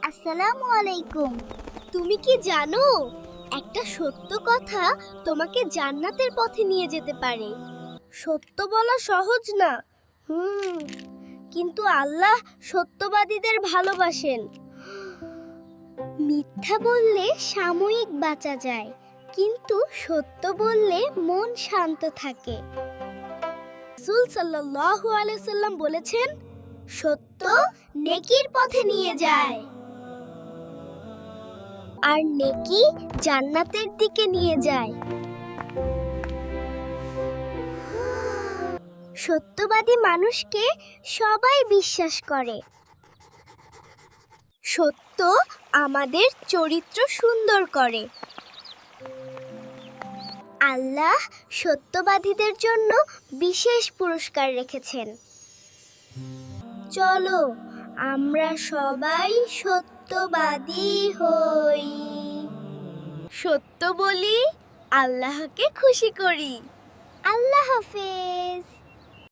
আসসালামু আলাইকুম। তুমি কি জানো একটা সত্য কথা তোমাকে জান্নাতের পথে নিয়ে যেতে পারে? সত্য বলা সহজ না। কিন্তু আল্লাহ সত্যবাদীদের ভালোবাসেন। মিথ্যা বললে সাময়িক বাঁচা যায়, কিন্তু সত্য বললে মন শান্ত থাকে। রাসূল সাল্লাল্লাহু আলাইহি সাল্লাম বলেছেন, সত্য নেকির পথে নিয়ে যায়, আর নেকি জান্নাতের দিকে নিয়ে যায়। সত্যবাদী মানুষকে সবাই বিশ্বাস করে। সত্য আমাদের চরিত্র সুন্দর করে। আল্লাহ সত্যবাদীদের জন্য বিশেষ পুরস্কার রেখেছেন। চলো আমরা সবাই সত্যবাদী হই, সত্য বলি, আল্লাহকে খুশি করি। আল্লাহ হাফেজ।